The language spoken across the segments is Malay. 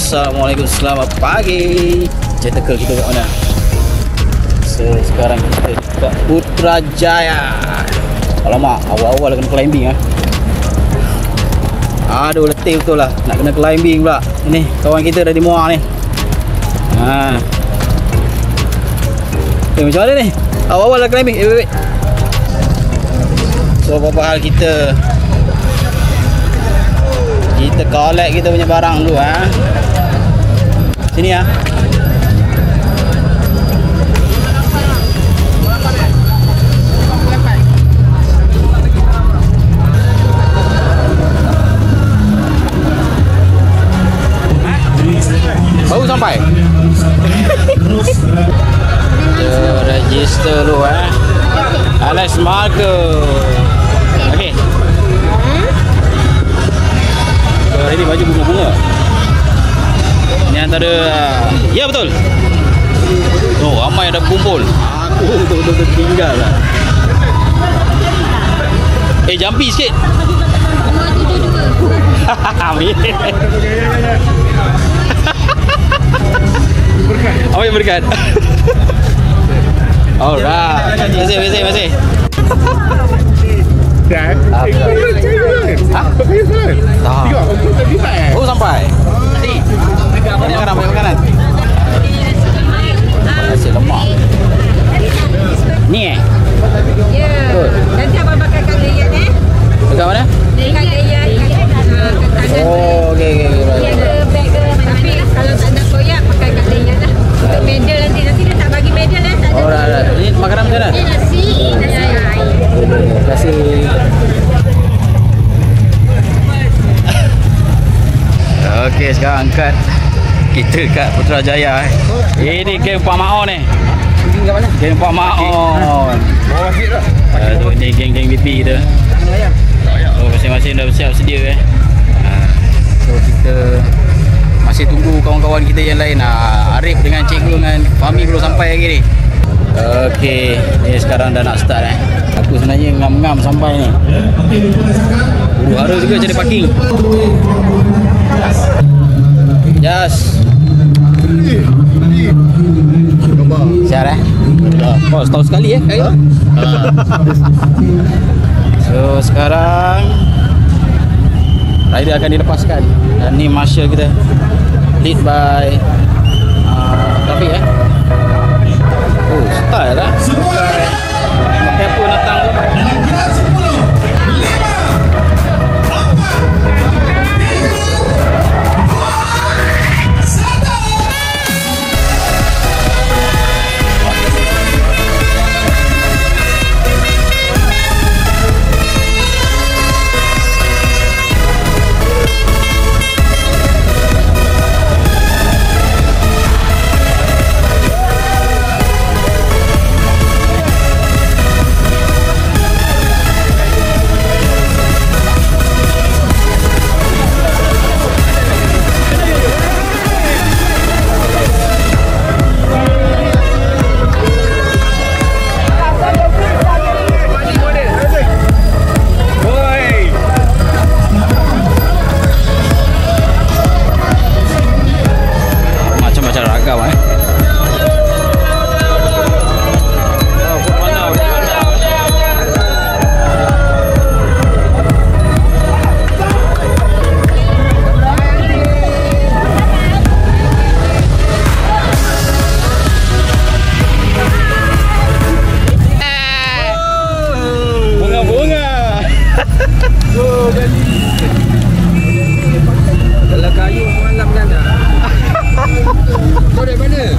Assalamualaikum, selamat pagi. Jetakel kita kat mana? So, sekarang kita dekat Putrajaya. Alamak, awal-awal kena climbing . Aduh, letih betul lah. Nak kena climbing pula. Ni, kawan kita dah di Muar ni. Macam mana ni? Awal-awal dah climbing. Wait. So, apa hal kita? Kita collect kita punya barang dulu . Sini . Baru sampai. Kita register dulu . Alex Marco. Okey. Ini baju bunga-bunga. Ini antara. Ya, betul. Oh, ramai ada kumpul. Aku betul-betul tinggal lah. Jampi sikit. Amin. Amin berkat. Alright. Terima kasih. Oh, sampai. Banyak makanan. Nasi lemak. Ni Ya. Nanti abang bakar kat layan Dekat mana? Dekat layan. Oh, okey. Dia ada beg ke. Tapi kalau tak nak koyak pakai kat layan lah. Untuk medal nanti dia tak bagi medal tak ada. Oh, dah. Ini makanan macam mana? Nasi air. Terima kasih. Okey, sekarang angkat kita kat Putrajaya . Ini geng Pak Maon ni. Geng Pak Maon. Bawa sikit lah. Tu ni geng-geng BP dia. Oh, masing-masing dah bersiap sedia . So kita masih tunggu kawan-kawan kita yang lain. Arif dengan cikgu dengan Fahmi belum sampai lagi ni. Okey, ni sekarang dah nak start . Aku sebenarnya ngam-ngam sampai ni. Huru-hara juga cari parking. Jas. Siap . Oh, setahun sekali kayu. So sekarang rider akan dilepaskan. Dan ni marshal kita, lead by Rafiq . Oh, style lah. Pakai apa datang tu? Kalau kayu malam kan dah. Kau dari mana?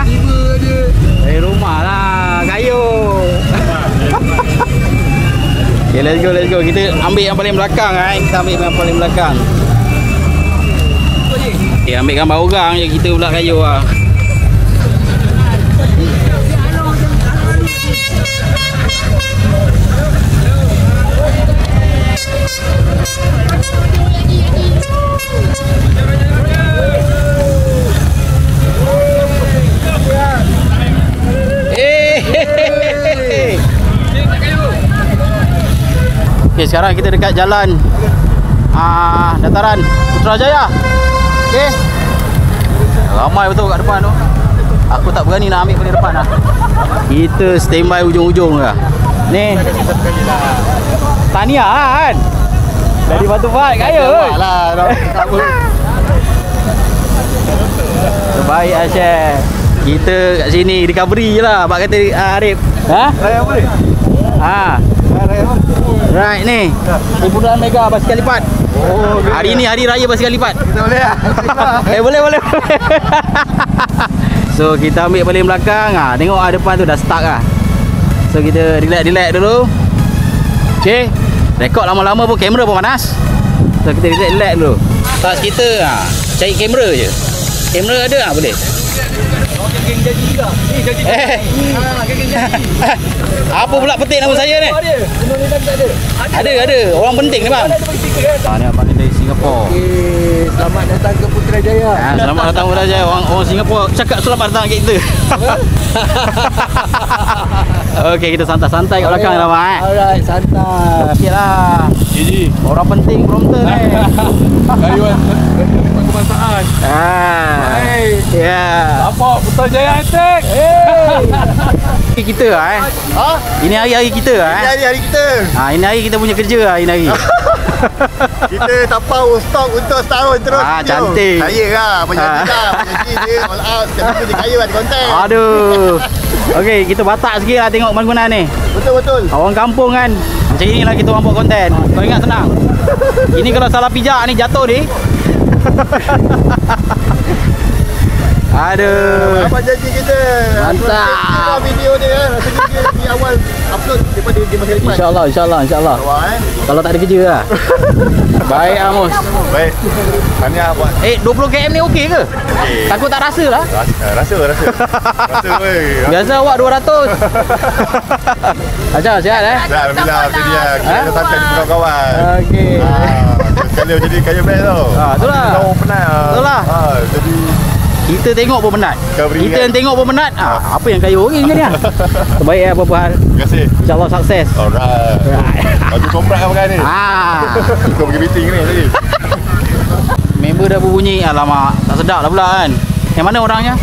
Tiba dia. Dari rumah lah, kayu. Okay, let's go. Kita ambil yang paling belakang . Kita ambil yang paling belakang. Okay, ambil gambar orang je, kita pula kayu lah. Okay, sekarang kita dekat jalan dataran Putrajaya. Okay, Ramai betul kat depan tu. Aku tak berani nak ambil paling depan lah. Kita standby ujung-ujung lah. Ni tahniah kan. Dari Batu Fahad kaya kot. Lah, tak apa. Terbaik lah Syekh. Kita kat sini recovery je lah. Abang kata Arif. Ha? Raya apa ni? Ha. Raya apa? Right ni. Hiburan mega basikal lipat. Oh, Hari ni hari raya basikal lipat. kita boleh lah. Boleh. So kita ambil paling belakang. Tengok depan tu dah start lah. So kita relax dulu. Okay. Rekod lama-lama pun kamera pun panas. So kita relax dulu. Tak kita cari kamera je. Kamera ada boleh. Geng janji juga. Ni janji. Apa pula petik nama saya ni? Ada. Semua ni tak ada. Ada. Orang penting ni bang. Ni abang ni dari Singapura. Okey, selamat datang ke Putrajaya. Selamat datang Putrajaya. Orang Singapura cakap selamat datang kat kita. Okey, kita santai-santai kat belakang lah bang. Alright, santai. Okeylah. Jadi, Orang penting prompter ni. kayuan kebangsaan. Baik. Ya. Apa Putrajaya attack? Kita Ini hari-hari kita Hari-hari kita. Ini hari kita punya kerja hari ni hari. Kita tapau stok untuk setahun terus. Cantik. Saya lah, penyanyi lah. Penyanyi dia all out. Sekarang tu dia kaya ada konten. Aduh. Okey, kita batak sikit lah tengok bangunan ni. Betul. Orang kampung kan. Macam inilah kita orang buat konten. Kau ingat senang. Ini kalau salah pijak ni jatuh ni. Aduh. Apa janji kita? Mantap. Kita video dia rasanya dia di awal upload daripada dia masa depan. InsyaAllah. Kalau tak ada kerja lah. Baik Amos. Baik. Tahniah buat. 20 km ni okey ke? Okey. Takut tak rasa lah. Rasa. Rasa weh. Biasa awak 200. Ajar sihat Dah, alhamdulillah tu dia. Kita ada santai dengan kawan-kawan. Okey. Kalau jadi kaya best tau. Itulah. Kau penat. Itulah. Jadi Kita tengok pun penat. Recovery Kita kan? yang tengok pun penat. Apa yang kayu orang ni lah. Terbaik apa-apa hal. terima kasih. InsyaAllah sukses. Alright. Baju komprak kan pakai ni? Kau pergi meeting ni tadi. Member dah berbunyi. Alamak, tak sedap lah pula kan. Yang mana orangnya?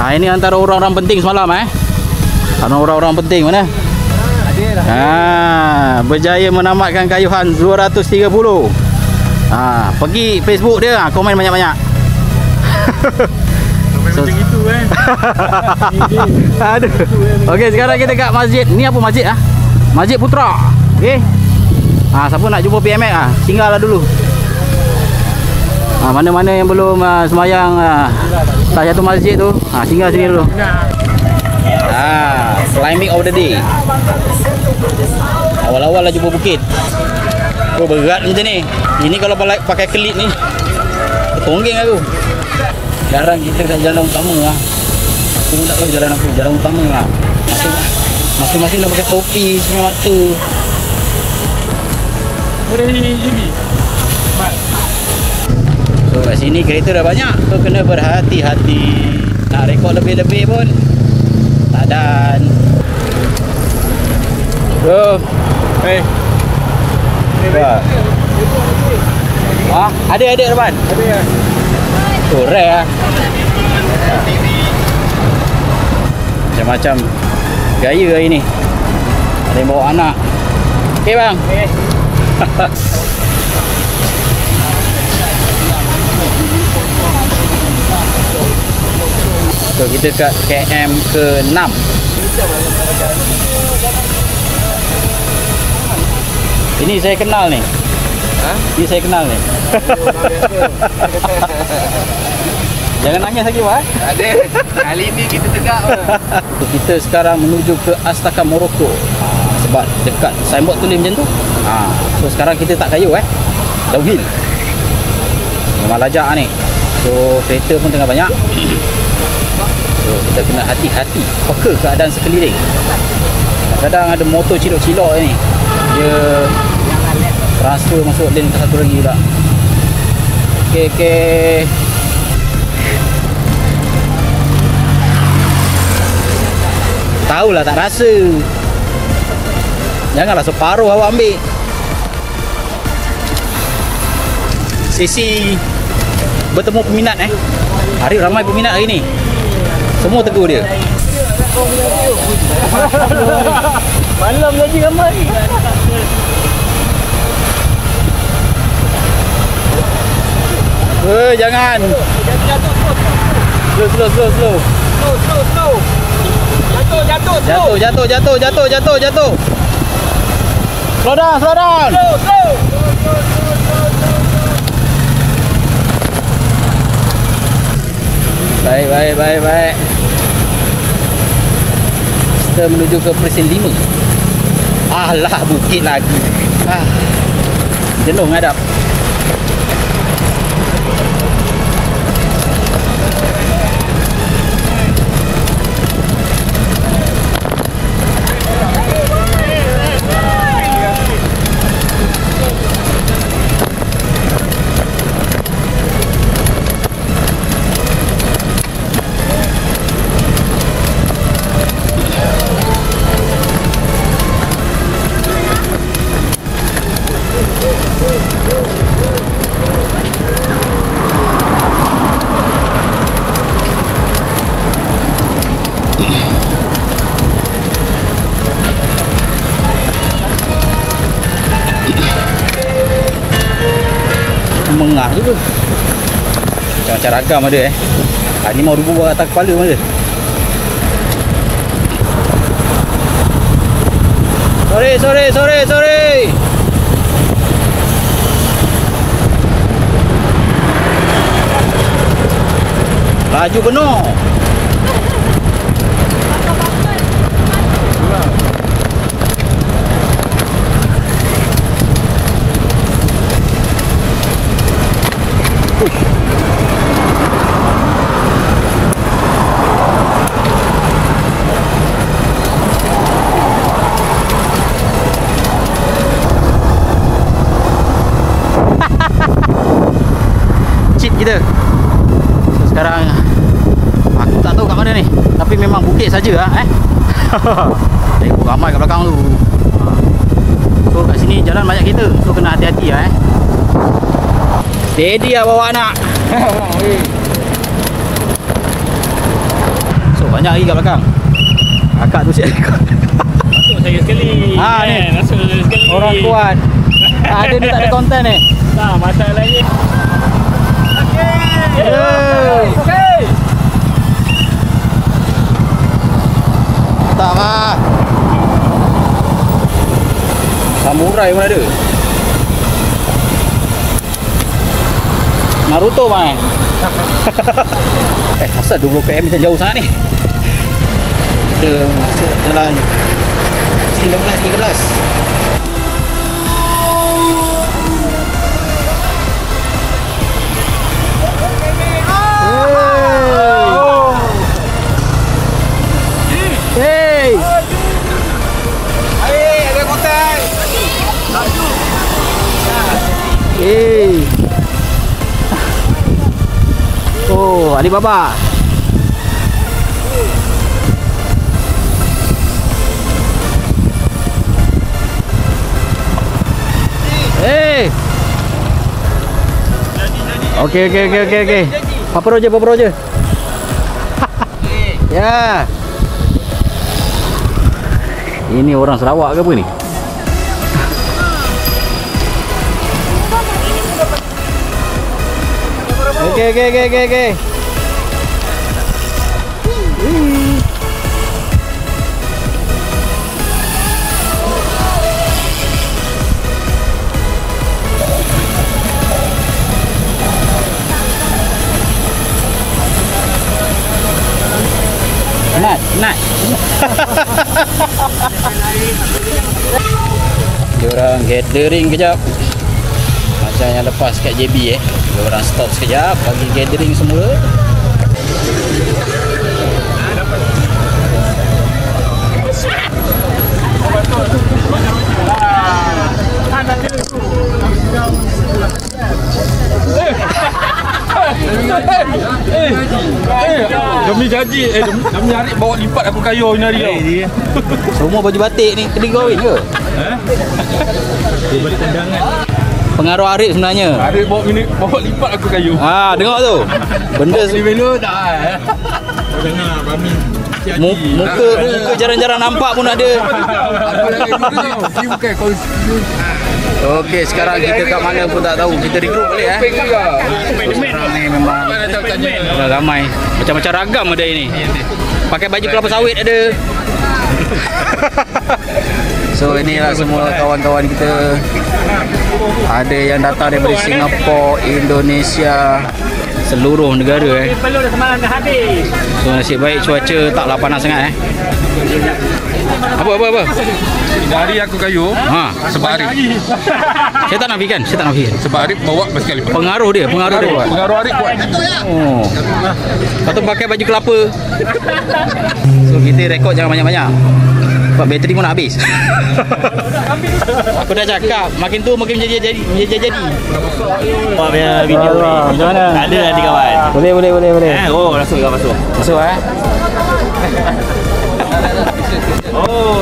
Ini antara orang-orang penting semalam orang-orang penting mana? Ada lah. Berjaya menamatkan kayuhan 230. Pergi Facebook dia, komen banyak-banyak. Macam itu kan. Aduh. Okey, sekarang kita kat masjid. Ni apa masjid Masjid Putra. Okey. Siapa nak jumpa PMX singgahlah dulu. Mana-mana yang belum sembahyang tak satu masjid tu, singgah sini dulu. Climbing of the day. Awal-awal lah jumpa bukit. Berat macam ni. Ini kalau pakai kelip ni ketonggeng aku. Jarang kita kat jalan utama Aku pun tak tahu jalan apa. Jalan utama Masing-masing dah pakai topi, semua mata. So kat sini kereta dah banyak. So kena berhati-hati. Nak rekod lebih-lebih pun tak dan. So ada depan. Ada ya. Oh, rare macam-macam gaya hari ni. Ada yang bawa anak. Okey bang. So kita kat KM ke-6. Ini saya kenal ni. Ini saya kenal ni. Jangan nangis lagi Wak. Ada. Kali ni kita tegak. Kita sekarang menuju ke Astaka Morocco. Sebab dekat signboard tulis macam tu. So sekarang kita tak kayu downhill. Memang lajak ni. So kereta pun tengah banyak. So kita kena hati-hati peka keadaan sekeliling. Kadang-kadang ada motor cilok-cilok ni. Dia transfer masuk lane ke satu lagi pula. Okey. Tahulah tak rasa. Janganlah separuh awak ambil. Sisi bertemu peminat Arif ramai peminat hari ni. Semua tegur dia. Malam lagi ramai. Jangan. Slow. Jatuh. Slow down. Baik. Kita menuju ke Presin 5. Alah, bukit lagi. Jenuh ngadap. Mengah juga. Macam ragam ada ni mau rubuh atas kepala mana. Sorry. Laju penuh. Kita so, sekarang aku tak tahu kat mana ni, tapi memang bukit saja tengok ramai kat belakang tu. So kat sini jalan banyak kereta, so kena hati-hati steady bawa anak. So banyak lagi kat belakang. Kakak tu siap rekod. Masuk saya sekali. Ni masuk saya sekali. Orang kuat. Ada ni tak ada konten ni. Tak, masalahnya tak lah. Samurai pun ada. Naruto main. Asal 20 km macam jauh sangat ni. Kita masuk jalan 13. Oh, Alibaba. Okey. Papa Roger. Ya. Ini orang Sarawak ke apa ni? Okey. Penat. Diorang gathering kejap. Macam yang lepas kat JB diorang stop sekejap bagi gathering semula. Demi gaji, demi hari bawa lipat aku kayu ni hari tau. Semua baju batik ni kena kahwin ke? Balik tendangan. Pengaruh Arif sebenarnya. Arif bawa lipat aku kayu. Tengok tu. Benda Melo dah. Jangan Bami. Muka jarang-jarang nampak pun ada. Aku lagi dulu. Dia bukan konsumsi. Okey, sekarang kita kat mana pun tak tahu. Kita regroup balik Sekarang ni memang ramai. Macam-macam ragam ada ini. Pakai baju kelapa sawit ada. So inilah semua kawan-kawan kita. Ada yang datang daripada Singapura, Indonesia, seluruh negara So nasib baik cuaca taklah panas sangat Apa? Dari aku kayu. Sebab Arif. Saya tak nafikan. Sebab Arif bawa basikal lipat. Pengaruh dia kuat. Pengaruh Arif kuat. Oh. Lepas tu pakai baju kelapa. So kita rekod jangan banyak-banyak. Sebab bateri pun nak habis. Aku dah cakap makin tu makin jadi. Buat punya video ni. Macam mana? Ada nanti kawan. Boleh. Oh, masuk. Masuk Oh,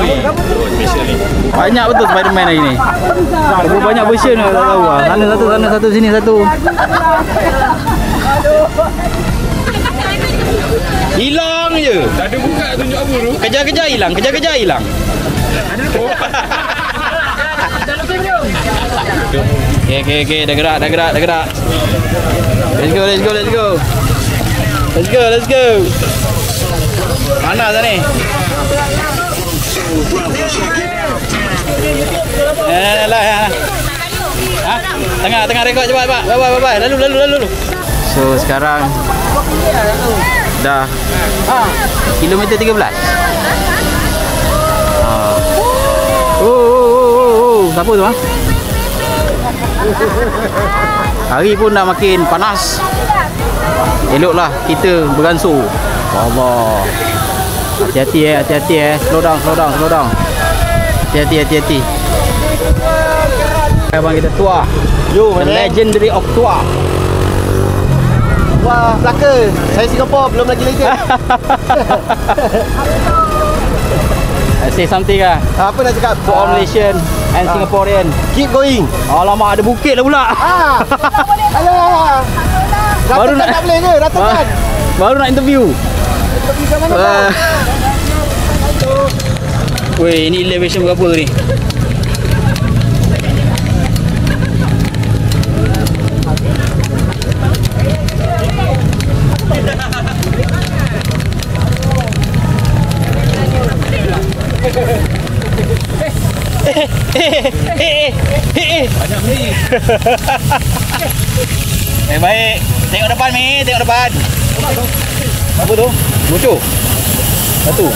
special ni. Banyak betul Spiderman hari ni. Berapa banyak version tak tahu lah. Sana satu, sini satu. Hilang je. Tak ada buka tunjuk apa tu. Kejar-kejar hilang. Okay, dah gerak. Let's go. Mana dah ni? Tengah rekod cepat. Bye. Lalu. So sekarang dah kilometer 13. Siapa tu Hari pun dah makin panas. Eloklah kita beransur. Allah. Hati-hati. Slow down. Hati-hati. Abang kita Tua. The legendary of Tua. Wah, Melaka. Saya Singapura belum lagi legend. Say something lah. Apa nak cakap? To all Malaysian and Singaporean. Keep going. Alamak, ada bukit lah pula. Alah. Baru nak tak boleh ke? Ratakan. Baru nak interview. Weh, ini elevation berapa ni? Baik. Tengok depan. Apa tu? Bocor. Satu.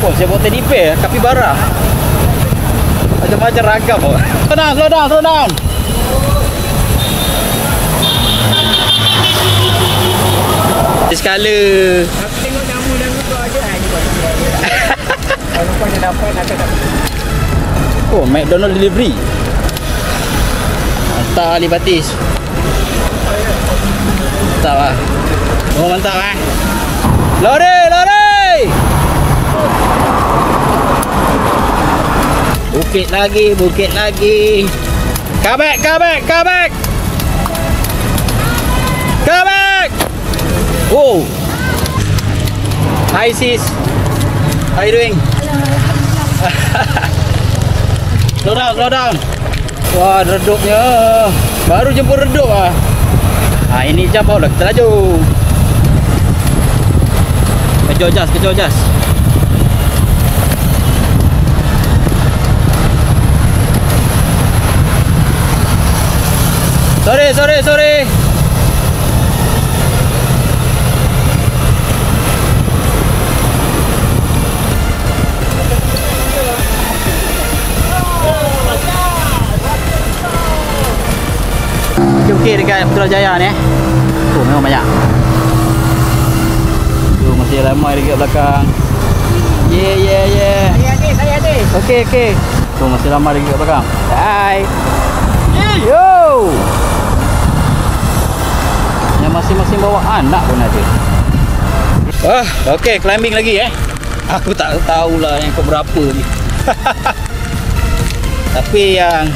Oh, saya buat teddy bear, kapibara. Macam-macam ragam. Slow down. Skala. Aku tengok nama kau aja. Kalau kau dah dapat nak tak. Oh, McDonald delivery. Mantap Ali Batis. Mantap lah. Oh, mantap lah. Lori. Bukit lagi. Come back. Oh. Hi sis. How you doing? Slow down. Wah, redupnya. Baru jemput redup ah. Ini jam baru kita laju. Kejauh jas. Sorry. Okey dekat Putrajaya ni memang banyak. Tu masih ramai dekat belakang. Yeah. Saya ada. Okey. Tu masih ramai dekat belakang. Hai. Yo. Yang masing-masing bawa anak pun ada. Okey, climbing lagi Aku tak tahulah yang keberapa ni. Tapi yang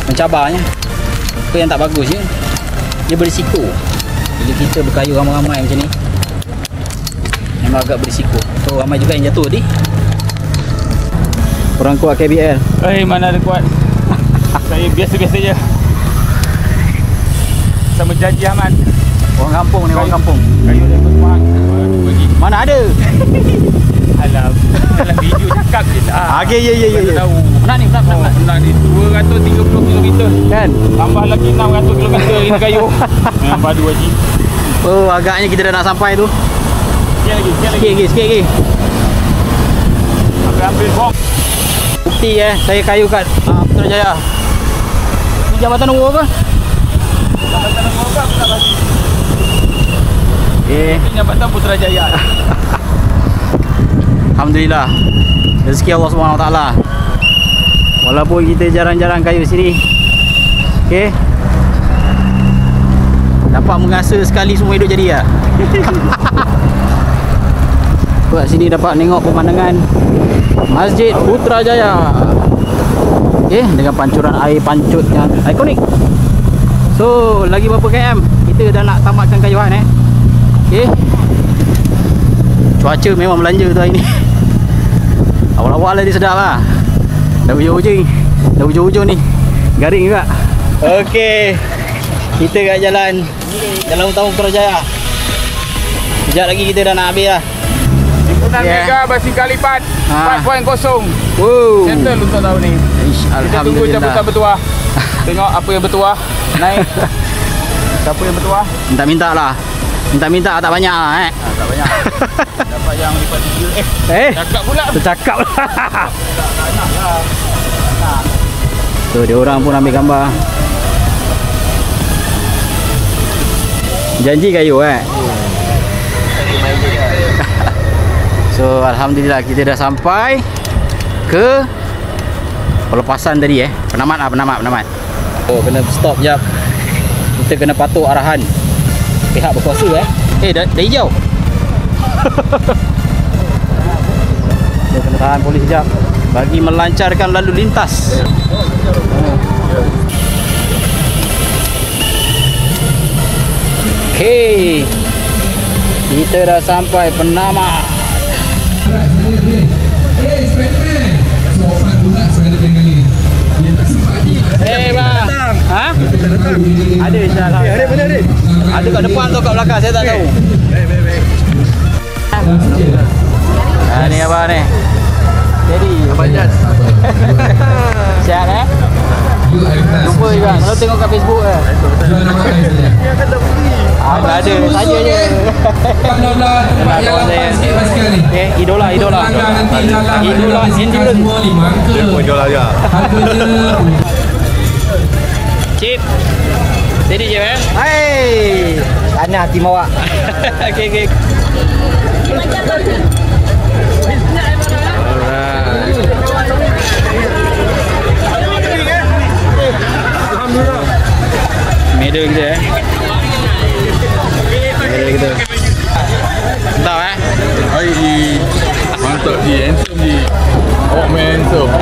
mencabarnya, apa yang tak bagus je, dia berisiko. Bila kita berkayu ramai-ramai macam ni, memang agak berisiko. So ramai juga yang jatuh tadi. Kurang kuat KBL. Mana ada kuat. Saya biasa-biasa je. Sama janji Ahmad. Orang kampung ni, orang kampung. Kayu dia berkuat. Mana ada? Alam. Dalam video cakap je lah. Okey, ya. Tahu. Penat ni. Pernah ni 230 km. Kan? Tambah lagi 600 km ini kayu. Memang padu haji. Oh, agaknya kita dah nak sampai tu. Sikit lagi. Hampir bom. Bukti saya kayu kat Putrajaya. Ni Jabatan Negara ke? Jabatan Negara tak bagi. Ini Jabatan Putrajaya. Alhamdulillah. Rezeki Allah SWT. Walaupun kita jarang-jarang kayu sini. Okey. Dapat mengasa sekali semua hidup jadi lah. Kat sini dapat tengok pemandangan Masjid Putrajaya. Okey, dengan pancuran air pancut yang ikonik. So, lagi berapa km kita dah nak tamatkan kayuhan Okey. Cuaca memang melanja tu hari ni. Awal-awal dia sedap lah. Dah hujung-hujung ni. Garing juga. Okey. Kita kat jalan utama Putrajaya. Sekejap lagi kita dah nak habis lah. Himpunan Mega Basikal Lipat 4.0. Wow. Settle untuk tahun ni. Kita tunggu jemputan bertuah. Tengok apa yang bertuah naik. Siapa yang bertuah? Minta-minta lah. Minta-minta tak banyak lah Tak banyak. Dapat yang lipat 3. Cakap pula. Tercakap lah. So dia orang pun ambil gambar. Janji kayu So alhamdulillah kita dah sampai ke pelepasan tadi Penamat. Oh, kena stop jap. Kita kena patuh arahan pihak berkuasa dah hijau. Kita kena tahan polis sekejap bagi melancarkan lalu lintas. Okey. Kita dah sampai Penamat. Bang. Ha? Ada insya-Allah. Ada kat depan atau kat belakang saya tak tahu. Ni abang ni. Jadi abang Jas. Sihat Lupa juga. Kalau tengok kat Facebook ada saja je. Idola Idola je. Cip. Jadi je Hai. Sana hati mawak. Okey. Alhamdulillah. Medal kita Medal kita. Entah Hai mantap di handsome di. Oh man handsome.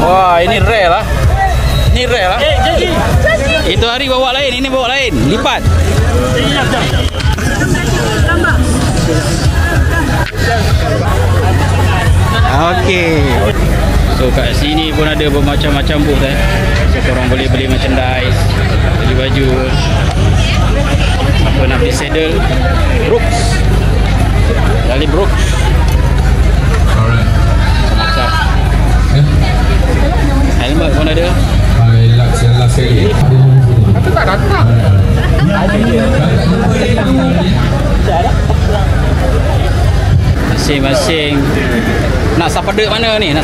Wah, ini rare lah. Itu hari bawa lain, ini bawa lain. Lipat. Okey. So kat sini pun ada bermacam-macam booth So korang boleh beli merchandise, beli baju. Siapa nak beli saddle, Brooks. Dari Brooks. Macam helmet pun ada. Kata tak datang. Masing-masing nak sapadek mana ni?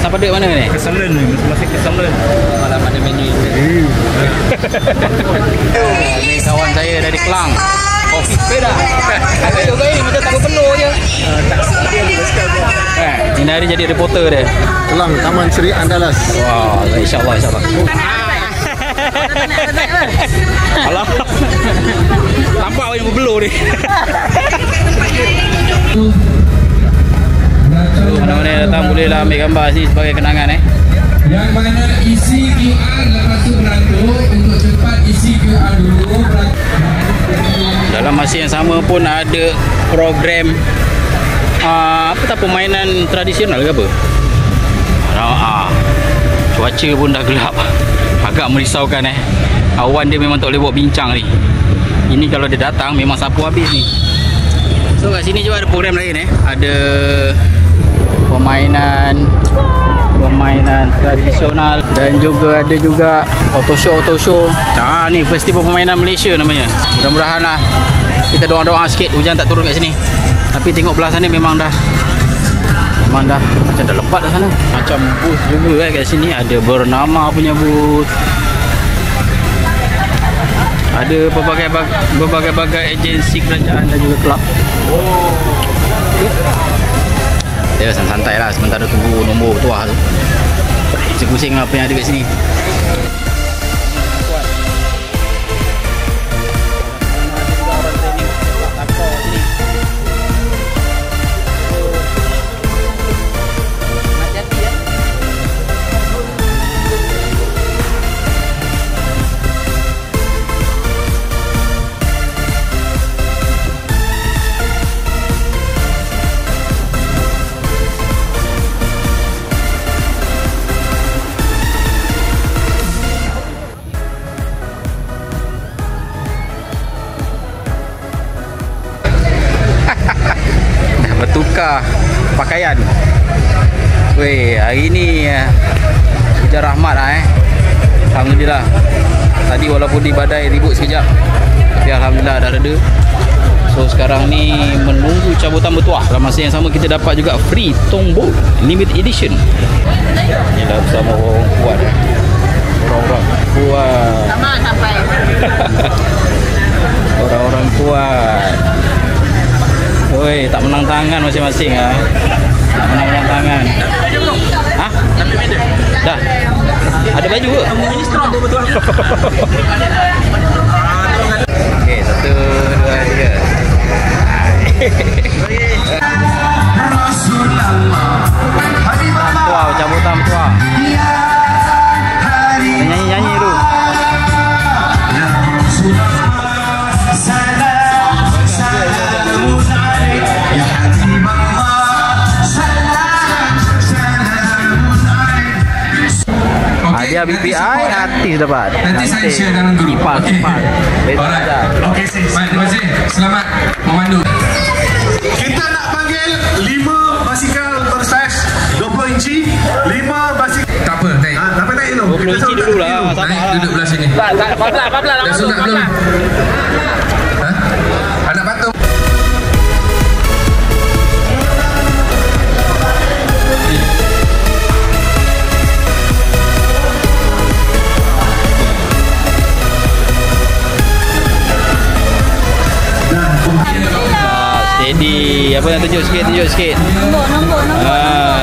Keselen ni, masih keselen. Malam ada menu ini. Ni kawan saya dari Kelang. Kopi sepeda. Ayo ni macam tak perlu je. Ini hari jadi reporter dia. Kelang Taman Seri Andalas. Wah, insya-Allah. Alah. Nampak yang berbelur ni. Mana-mana yang datang boleh bolehlah ambil gambar sini sebagai kenangan Yang mana isi QR lepas tu beranduk. Untuk cepat isi QR dulu. Dalam masa yang sama pun ada program permainan tradisional ke apa? Cuaca pun dah gelap. Agak merisaukan Awan dia memang tak boleh buat bincang ni. Ini kalau dia datang memang sapu habis ni. So kat sini juga ada program lain Ada permainan tradisional dan juga ada juga auto show. Ni festival permainan Malaysia namanya. Mudah-mudahan lah kita doa-doa sikit hujan tak turun kat sini. Tapi tengok belah sana memang dah macam dah lebat dah sana. Macam booth juga kat sini ada bernama punya booth. Ada berbagai agensi kerajaan dan juga kelab. Dia santai lah sementara tunggu nombor tuah tu. Pusing-pusing apa yang ada kat sini. Bertukar pakaian. Weh, hari ni hujan rahmat lah Alhamdulillah. Tadi walaupun di badai ribut sekejap, tapi Alhamdulillah dah reda. So sekarang ni menunggu cabutan bertuah. Dalam masa yang sama kita dapat juga free tombol limited edition. Inilah bersama orang kuat Orang-orang kuat. Sama sampai. Orang-orang kuat. Oi, tak menang tangan masing-masing Tak menang tangan. Dah. Ada baju ke? Ini strong betul. Okey, 1 2 3. Wow, cabutan tua. Nyanyi-nyanyi dulu. Hadiah BPI artis dapat. Nanti saya share dalam grup. Okey. Alright. Okey, baik, terima kasih. Selamat memandu. Kita nak panggil 5 basikal bersaiz 20 inci, 5 basikal. Tak apa, naik. Apa naik tu? 20 inci dulu lah. Naik duduk belah sini. 14 Dah sunat belum? Anak patung. Steady. Apa nak tunjuk sikit? Nombor.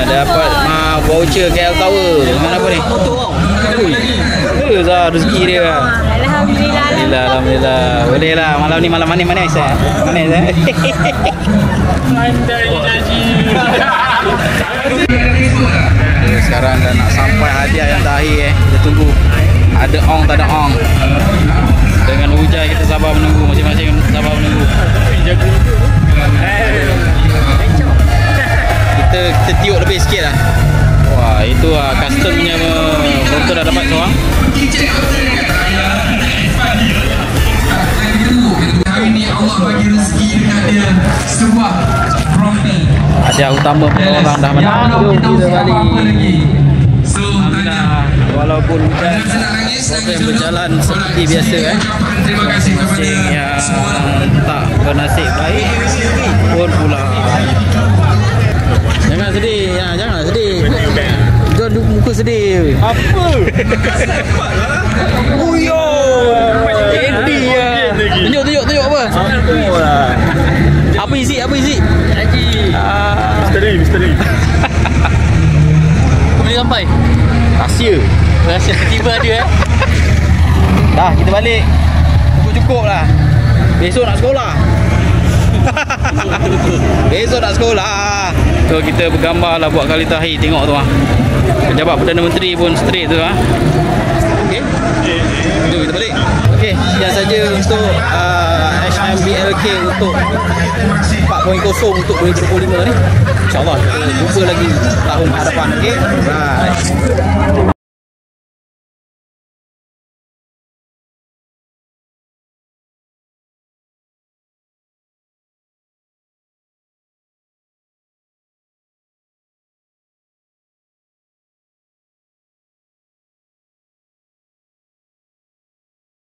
Dapat voucher KL Tower. Mana apa ni? Zah rezeki dia. Alhamdulillah. Boleh lah. Malam ni malam manis saya. Manis saya. Sekarang dah nak sampai hadiah yang terakhir Kita tunggu. Ada ong tak ada ong. Dengan hujan kita sabar menunggu. Masing-masing sabar menunggu. Kita tiup lebih sikit lah. Wah, itu lah custom punya motor dah dapat seorang. Hari ni Allah bagi rezeki dekat dia sebuah property. Hadiah utama orang dah menang. Kita balik. So, Alhamdulillah. Walaupun hujan program berjalan seperti biasa terima kasih kepada yang tak bernasib baik pun pulang. Jangan sedih. Janganlah sedih. Jangan muka sedih. Apa? Uyo. Eddie ya. Tunjuk apa? Apa isi? Haji. Misteri. Boleh sampai? Rahsia tiba dia Dah, kita balik. Cukup lah. Besok nak sekolah. So kita bergambar lah buat kali terakhir. Tengok tu pejabat Perdana Menteri pun straight tu Okey. Jom kita balik. Okey, sekian saja untuk HMBLK untuk 4.0 untuk 2025 ni. InsyaAllah kita jumpa lagi tahun hadapan. Okey. Bye.